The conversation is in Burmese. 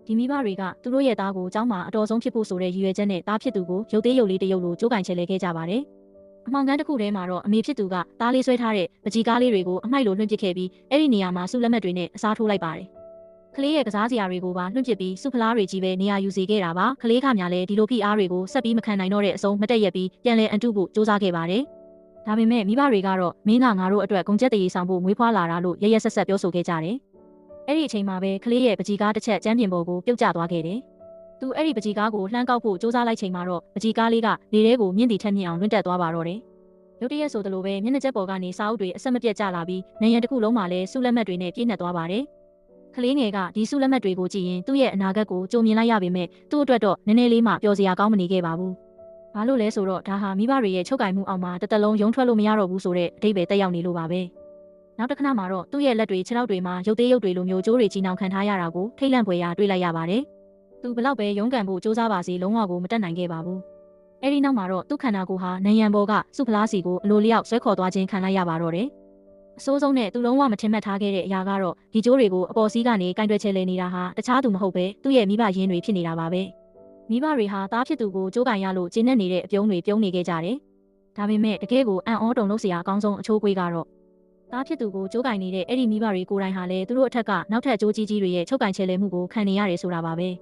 ဒီမိဘတွေကသူတို့ရဲ့သားကိုကျောင်းမှာအတော်ဆုံးဖြစ်ဖို့ဆိုတဲ့ရည်ရွယ်ချက်နဲ့သားဖြစ်သူကိုရုပ်သေးရုပ်လေးတစ်ရုပ်လိုကြိုးကင်ချဲလဲခဲ့ကြပါတယ်။အမှောင်ကန်တစ်ခုထဲမှာတော့အမေဖြစ်သူကသားလေးဆွဲထားတဲ့ပကြီးကားလေးတွေကိုအမိုက်လိုလွှင့်ပစ်ခဲ့ပြီးအဲ့ဒီနေရာမှာစုလက်မှတ်တွေနဲ့အစားထိုးလိုက်ပါတယ်။ကလေးရဲ့ကစားစရာတွေကိုပါလွှင့်ပစ်ပြီးစုဖလားတွေကြီးပဲနေရာယူစေခဲ့တာပါ။ကလေးခများလည်းဒီလိုဖိအားတွေကိုဆက်ပြီးမခံနိုင်တော့တဲ့အဆုံးမတက်ရက်ပြီးပြန်လည်အန်တုဖို့စ조사ခဲ့ပါတယ်။ဒါပေမဲ့မိဘတွေကတော့မင်းကငါတို့အတွက်ကုန်ကျက်တရေဆောင်ဖို့မွေးဖွားလာတာလို့ရရဆက်ဆက်ပြောဆိုခဲ့ကြတယ်။အဲ့ဒီအချိန်မှာပဲကလေးရဲ့ပကြီးကားတစ်ချက်ကျမ်းပြင်ပေါ်ကိုပြုတ်ကျသွားခဲ့တယ်။သူအဲ့ဒီပကြီးကားကိုလှမ်းကောက်ဖို့စ조사လိုက်ချိန်မှာတော့ပကြီးကားလေးကလေထဲကိုမြင့်တီထက်မြင့်အောင်လွင့်တက်သွားပါတော့တယ်။ရုတ်တရက်ဆိုသလိုပဲမျက်နှာကျက်ပေါ်ကနေစာအုပ်တွေအဆက်မပြတ်ကျလာပြီးနေရန်တစ်ခုလုံးမှာလည်းစုလက်မှတ်တွေနဲ့ပြည့်နှက်သွားပါတယ်။ကလေးငယ်ကဒီစုလက်မှတ်တွေကိုကြည့်ရင်သူ့ရဲ့အနာဂတ်ကိုကြုံမြင်လိုက်ရပေမဲ့သူ့အတွက်တော့နည်းနည်းလေးမှပျော်စရာကောင်းမနေခဲ့ပါဘူး။ဘာလို့လဲဆိုတော့ဒါဟာမိဘတွေရဲ့ချုပ်ကင်မှုအောက်မှာတစ်သက်လုံးရုံထွက်လို့မရတော့ဘူးဆိုတဲ့အဓိပ္ပာယ်တက်ရောက်နေလို့ပါပဲ။နောက်တစ်ခဏမှာတော့သူ့ရဲ့လက်တွေခြေထောက်တွေမှာရုပ်သေးရုပ်တွေလိုမျိုးကြိုးတွေကြီးနှောင်ခံထားရတာကိုထိတ်လန့်ဖွယ်ရာတွေ့လိုက်ရပါတယ်။သူဘလောက်ပဲရုန်းကန်ဖို့စ조사ပါစေလုံးဝကိုမတက်နိုင်ခဲ့ပါဘူး။အဲဒီနောက်မှာတော့သူ့ခန္ဓာကိုယ်ဟာနံရံပေါ်ကစုဖလားစီကိုအလိုလျောက်ဆွဲခေါ်သွားခြင်းခံလိုက်ရပါတော့တယ်။အဆိုးဆုံးနဲ့သူလုံးဝမထင်မှတ်ထားခဲ့တဲ့အရာကတော့ဒီကြိုးတွေကိုအပေါ်စီးကနေကင်တွယ်ချဲလဲနေတာဟာတခြားသူမဟုတ်ပဲသူ့ရဲ့မိဘရင်းတွေဖြစ်နေတာပါပဲ။မိဘတွေဟာသားဖြစ်သူကိုကြိုးကင်ရလို့ကျဉ်နဲ့နေတဲ့အပြုံးတွေပြုံးနေခဲ့ကြတယ်။ဒါပေမဲ့တကယ်ကိုအံ့ဩတုန်လှုပ်စရာအကောင်းဆုံးအချိုးကွေးကတော့သားဖြစ်သူကိုကြိုးကင်နေတဲ့အဲ့ဒီမိဘတွေကိုယ်တိုင်ဟာလည်းသူတို့အထက်ကနောက်ထပ်ကြိုးကြီးကြီးတွေရဲ့ချုပ်ကင်ချဲလဲမှုကိုခံနေရတယ်ဆိုတာပါပဲ။